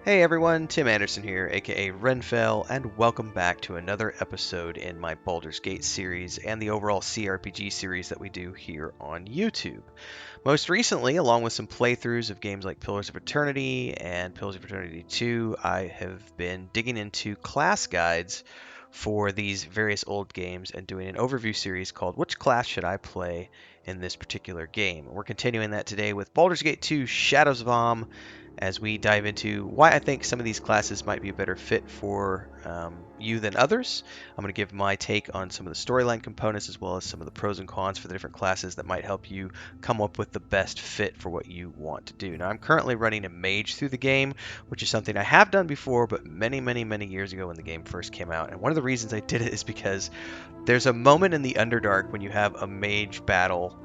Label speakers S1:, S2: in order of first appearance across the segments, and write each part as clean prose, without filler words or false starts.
S1: Hey everyone, Tim Anderson here, aka Renfell, and welcome back to another episode in my Baldur's Gate series and the overall CRPG series that we do here on YouTube. Most recently, along with some playthroughs of games like Pillars of Eternity and Pillars of Eternity 2, I have been digging into class guides for these various old games and doing an overview series called Which Class Should I Play in This Particular Game? We're continuing that today with Baldur's Gate 2 Shadows of Amn as we dive into why I think some of these classes might be a better fit for you than others. I'm going to give my take on some of the storyline components as well as some of the pros and cons for the different classes that might help you come up with the best fit for what you want to do. Now, I'm currently running a mage through the game, which is something I have done before, but many years ago when the game first came out. And one of the reasons I did it is because there's a moment in the Underdark when you have a mage battle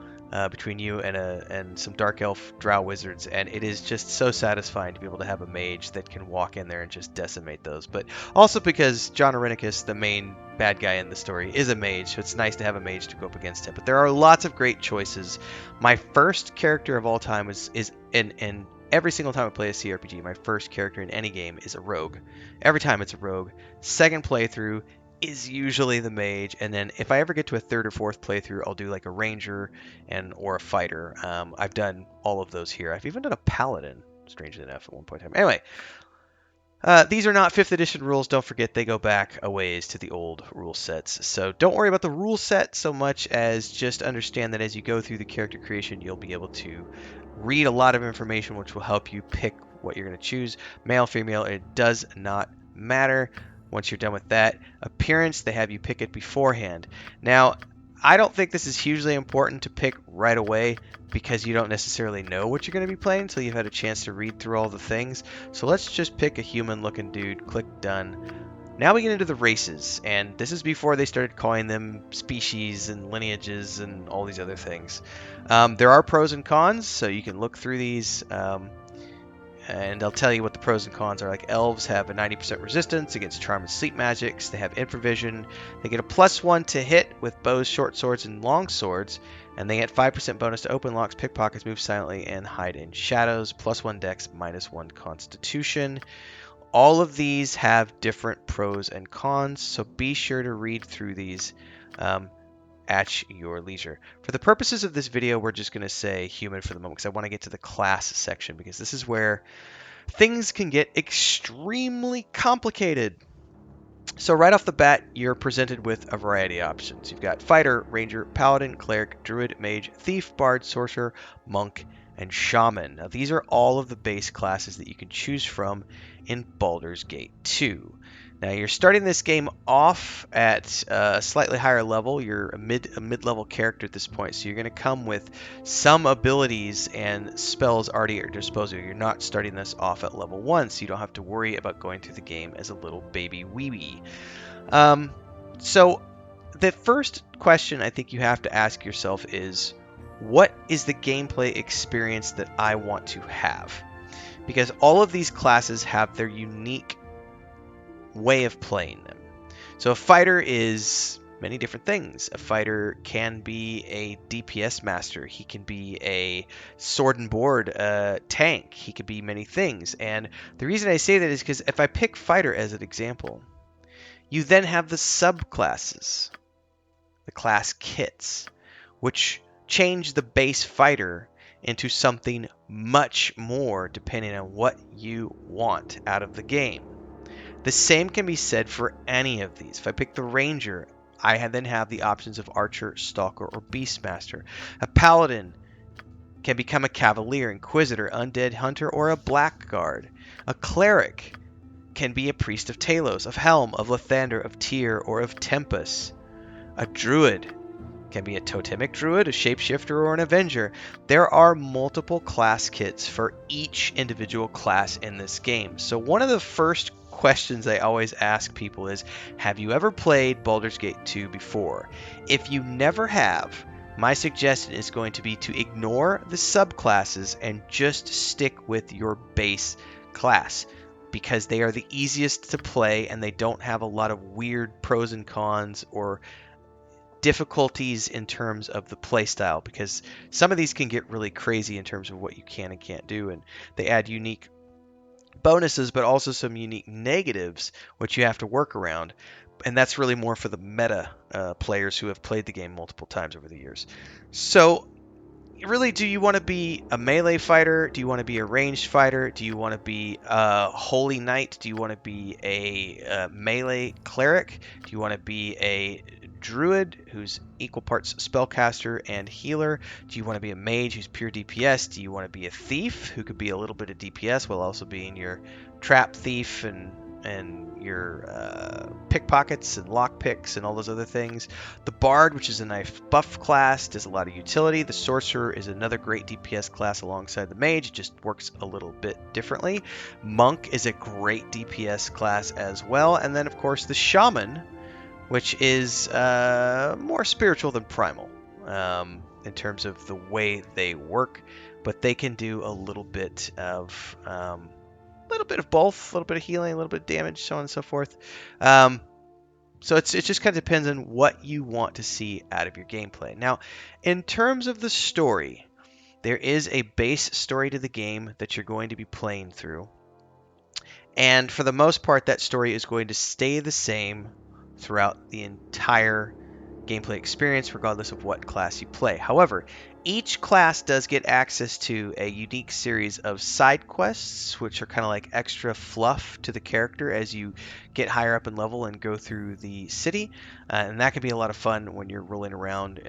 S1: between you and some dark elf drow wizards, and it is just so satisfying to be able to have a mage that can walk in there and just decimate those. But also because John Arenicus, the main bad guy in the story, is a mage, so it's nice to have a mage to go up against him. But there are lots of great choices. My first character of all time is in every single time I play a CRPG, my first character in any game is a rogue. Every time it's a rogue. Second playthrough is usually the mage, and then if I ever get to a third or fourth playthrough, I'll do like a ranger or a fighter. I've done all of those here. I've even done a paladin, strangely enough, at one point in time. Anyway, these are not 5th edition rules. Don't forget they go back a ways to the old rule sets. So don't worry about the rule set so much as just understand that as you go through the character creation, you'll be able to read a lot of information which will help you pick what you're going to choose. Male, female, it does not matter. Once you're done with that, appearance, they have you pick it beforehand. Now, I don't think this is hugely important to pick right away because you don't necessarily know what you're going to be playing until you've had a chance to read through all the things. So let's just pick a human-looking dude, click done. Now we get into the races, and this is before they started calling them species and lineages and all these other things. There are pros and cons, so you can look through these. And I'll tell you what the pros and cons are. Like elves have a 90% resistance against charm and sleep magics. They have improvision. They get a +1 to hit with bows, short swords, and long swords. And they get 5% bonus to open locks, pickpockets, move silently, and hide in shadows. +1 dex, -1 constitution. All of these have different pros and cons, so be sure to read through these at your leisure. For the purposes of this video, we're just going to say human for the moment because I want to get to the class section because this is where things can get extremely complicated. So right off the bat, you're presented with a variety of options. You've got fighter, ranger, paladin, cleric, druid, mage, thief, bard, sorcerer, monk, and shaman. Now these are all of the base classes that you can choose from in Baldur's Gate 2. Now you're starting this game off at a slightly higher level. You're a mid-level character at this point, so you're going to come with some abilities and spells already at your disposal. You're not starting this off at level 1, so you don't have to worry about going through the game as a little baby weeby. So the first question I think you have to ask yourself is, what is the gameplay experience that I want to have? Because all of these classes have their unique way of playing them. So a fighter is many different things. A fighter can be a DPS master. He can be a sword and board tank. He could be many things. And the reason I say that is because if I pick fighter as an example, you then have the subclasses, the class kits, which change the base fighter into something much more depending on what you want out of the game. The same can be said for any of these. If I pick the ranger, I then have the options of archer, stalker, or beastmaster. A paladin can become a cavalier, inquisitor, undead hunter, or a blackguard. A cleric can be a priest of Talos, of Helm, of Lathander, of Tyr, or of Tempest. A druid can be a totemic druid, a shapeshifter, or an avenger. There are multiple class kits for each individual class in this game. So one of the first questions I always ask people is, have you ever played Baldur's Gate 2 before? If you never have, my suggestion is going to be to ignore the subclasses and just stick with your base class, because they are the easiest to play and they don't have a lot of weird pros and cons or difficulties in terms of the playstyle, because some of these can get really crazy in terms of what you can and can't do, and they add unique bonuses, but also some unique negatives, which you have to work around. And that's really more for the meta players who have played the game multiple times over the years. So, really, do you want to be a melee fighter? Do you want to be a ranged fighter? Do you want to be a holy knight? Do you want to be a melee cleric? Do you want to be a druid who's equal parts spellcaster and healer? Do you want to be a mage who's pure DPS? Do you want to be a thief who could be a little bit of DPS while also being your trap thief and your pickpockets and lockpicks and all those other things? The Bard, which is a knife buff class, does a lot of utility. The Sorcerer is another great DPS class alongside the Mage. It just works a little bit differently. Monk is a great DPS class as well. And then, of course, the Shaman, which is more spiritual than primal in terms of the way they work. But they can do a little bit of both, a little bit of healing, a little bit of damage, so on and so forth. So it just kind of depends on what you want to see out of your gameplay. Now, in terms of the story, there is a base story to the game that you're going to be playing through. And for the most part, that story is going to stay the same throughout the entire gameplay experience, regardless of what class you play. However, each class does get access to a unique series of side quests, which are kind of like extra fluff to the character as you get higher up in level and go through the city. And that can be a lot of fun when you're rolling around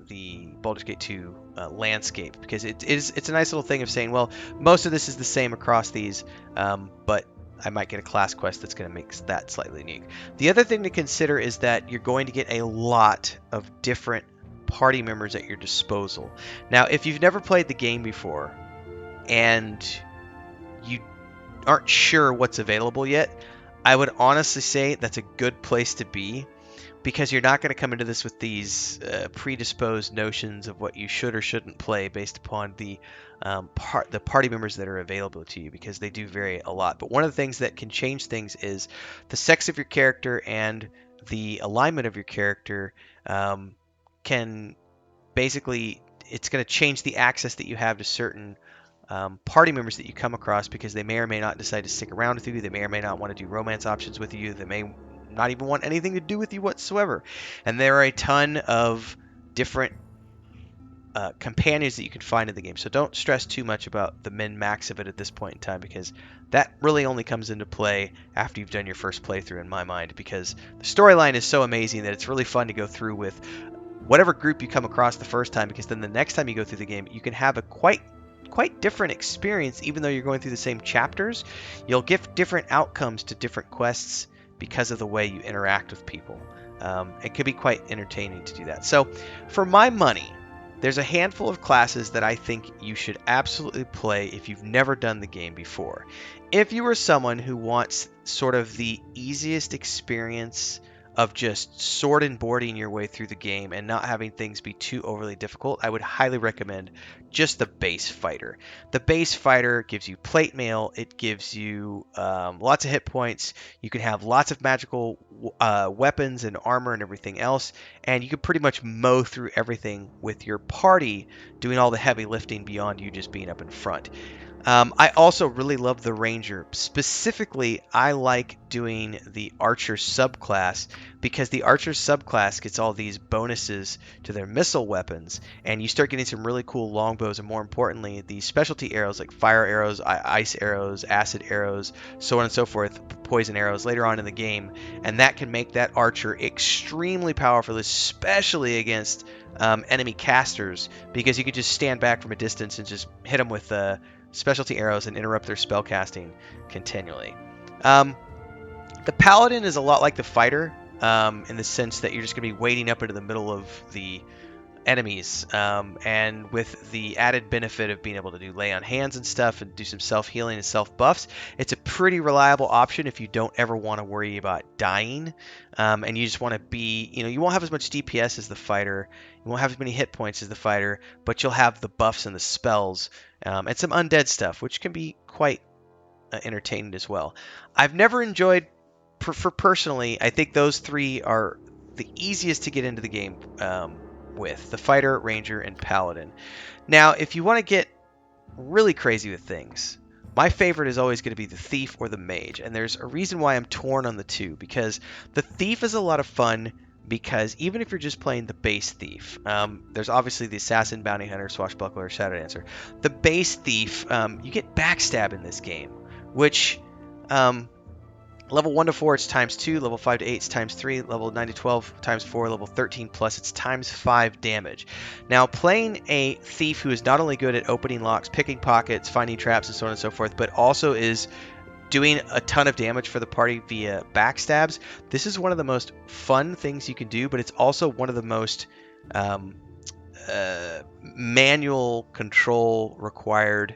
S1: the Baldur's Gate 2 landscape, because it's a nice little thing of saying, well, most of this is the same across these, but I might get a class quest that's going to make that slightly unique. The other thing to consider is that you're going to get a lot of different party members at your disposal. Now, if you've never played the game before and you aren't sure what's available yet, I would honestly say that's a good place to be, because you're not going to come into this with these predisposed notions of what you should or shouldn't play based upon the party members that are available to you, because they do vary a lot. But one of the things that can change things is the sex of your character and the alignment of your character. Can basically, it's going to change the access that you have to certain party members that you come across, because they may or may not decide to stick around with you. They may or may not want to do romance options with you. They may not even want anything to do with you whatsoever. And there are a ton of different companions that you can find in the game. So don't stress too much about the min-max of it at this point in time, because that really only comes into play after you've done your first playthrough, in my mind, because the storyline is so amazing that it's really fun to go through with whatever group you come across the first time, because then the next time you go through the game, you can have a quite different experience. Even though you're going through the same chapters, you'll get different outcomes to different quests because of the way you interact with people. It could be quite entertaining to do that. So for my money, there's a handful of classes that I think you should absolutely play if you've never done the game before. If you are someone who wants sort of the easiest experience of just sword and boarding your way through the game and not having things be too overly difficult, I would highly recommend just the base fighter. The base fighter gives you plate mail, it gives you lots of hit points, you can have lots of magical weapons and armor and everything else, and you can pretty much mow through everything with your party doing all the heavy lifting beyond you just being up in front. I also really love the Ranger. Specifically, I like doing the Archer subclass, because the Archer subclass gets all these bonuses to their missile weapons, and you start getting some really cool longbows, and more importantly, the specialty arrows like fire arrows, ice arrows, acid arrows, so on and so forth, poison arrows later on in the game, and that can make that Archer extremely powerful, especially against enemy casters, because you can just stand back from a distance and just hit them with specialty arrows and interrupt their spell casting continually. The Paladin is a lot like the Fighter, in the sense that you're just going to be wading up into the middle of the enemies, and with the added benefit of being able to do lay on hands and stuff and do some self-healing and self-buffs, it's a pretty reliable option if you don't ever want to worry about dying, and you just want to be, you won't have as much DPS as the Fighter, you won't have as many hit points as the Fighter, but you'll have the buffs and the spells, and some undead stuff, which can be quite entertaining as well. I've never enjoyed, personally, I think those three are the easiest to get into the game with: the Fighter, Ranger, and Paladin. Now, if you want to get really crazy with things, My favorite is always going to be the thief or the mage, and there's a reason why I'm torn on the two, because the thief is a lot of fun. Because even if you're just playing the base thief, there's obviously the assassin, bounty hunter, swashbuckler, shadow dancer. The base thief, you get backstab in this game, which um, level 1 to 4 it's times 2, level 5 to 8 it's times 3, level 9 to 12 times 4, level 13 plus it's times 5 damage. Now, playing a thief who is not only good at opening locks, picking pockets, finding traps, and so on and so forth, but also is doing a ton of damage for the party via backstabs, this is one of the most fun things you can do, but it's also one of the most um, manual control required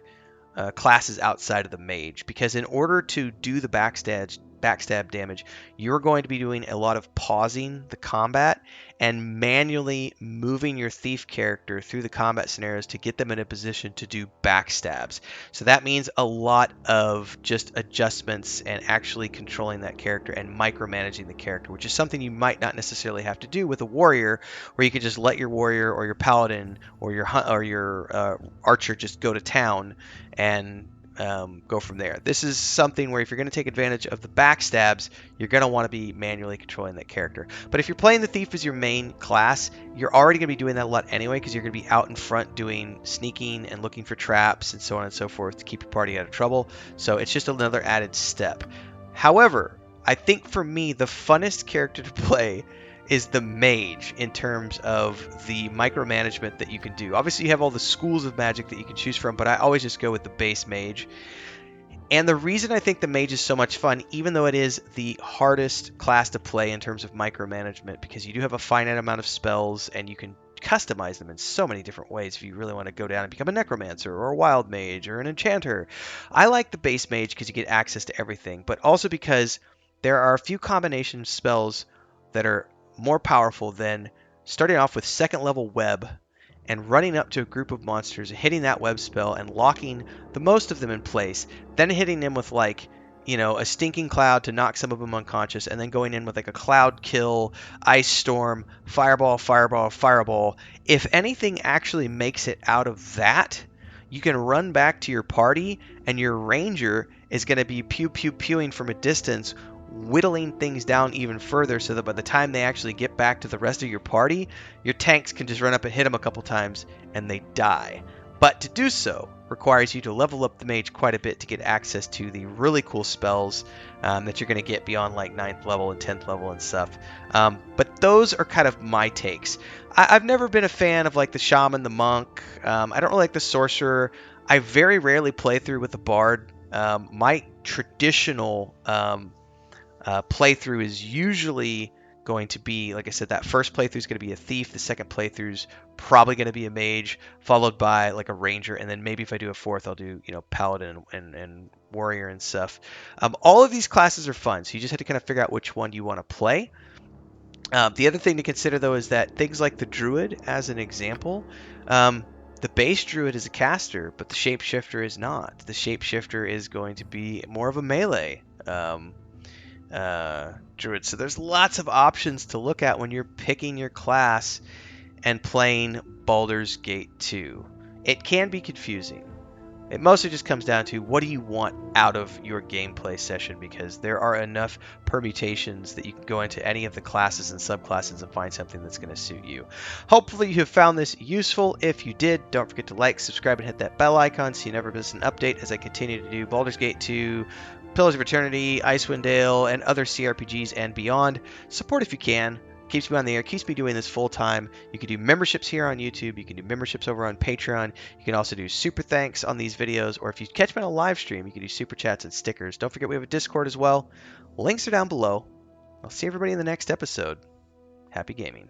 S1: classes outside of the mage, because in order to do the backstab damage, you're going to be doing a lot of pausing the combat and manually moving your thief character through the combat scenarios to get them in a position to do backstabs. So that means a lot of just adjustments and actually controlling that character and micromanaging the character, which is something you might not necessarily have to do with a warrior, where you could just let your warrior or your paladin or your archer just go to town and go from there. This is something where if you're going to take advantage of the backstabs, you're going to want to be manually controlling that character. But if you're playing the thief as your main class, you're already going to be doing that a lot anyway, because you're going to be out in front doing sneaking and looking for traps and so on and so forth to keep your party out of trouble. So it's just another added step. However, I think for me, the funnest character to play is the mage in terms of the micromanagement that you can do. Obviously, you have all the schools of magic that you can choose from, but I always just go with the base mage. And the reason I think the mage is so much fun, even though it is the hardest class to play in terms of micromanagement, because you do have a finite amount of spells and you can customize them in so many different ways if you really want to go down and become a necromancer or a wild mage or an enchanter. I like the base mage because you get access to everything, but also because there are a few combination spells that are more powerful than starting off with second level web and running up to a group of monsters, hitting that web spell and locking the most of them in place, then hitting them with a stinking cloud to knock some of them unconscious, and then going in with like a cloud kill, ice storm, fireball, fireball, fireball. If anything actually makes it out of that, you can run back to your party and your ranger is going to be pew pew pewing from a distance, whittling things down even further, so that by the time they actually get back to the rest of your party, your tanks can just run up and hit them a couple times and they die. But to do so requires you to level up the mage quite a bit to get access to the really cool spells that you're going to get beyond like 9th level and 10th level and stuff. But those are kind of my takes. I've never been a fan of like the shaman, the monk. I don't really like the sorcerer. I very rarely play through with the bard. My traditional playthrough is usually going to be, like I said, that first playthrough is going to be a thief. The second playthrough is probably going to be a mage, followed by like a ranger, and then maybe if I do a fourth, I'll do paladin and warrior and stuff. All of these classes are fun, so you just have to kind of figure out which one you want to play. The other thing to consider though is that things like the druid, as an example, the base druid is a caster, but the shapeshifter is not. The shapeshifter is going to be more of a melee druid. So there's lots of options to look at when you're picking your class and playing Baldur's Gate 2. It can be confusing. It mostly just comes down to what do you want out of your gameplay session, because there are enough permutations that you can go into any of the classes and subclasses and find something that's going to suit you. Hopefully you have found this useful. If you did, don't forget to like, subscribe, and hit that bell icon so you never miss an update as I continue to do Baldur's Gate 2, Pillars of Eternity, Icewind Dale, and other CRPGs and beyond. Support if you can. Keeps me on the air, keeps me doing this full time. You can do memberships here on YouTube. You can do memberships over on Patreon. You can also do super thanks on these videos, or if you catch me on a live stream, you can do super chats and stickers. Don't forget we have a Discord as well. Links are down below. I'll see everybody in the next episode. Happy gaming.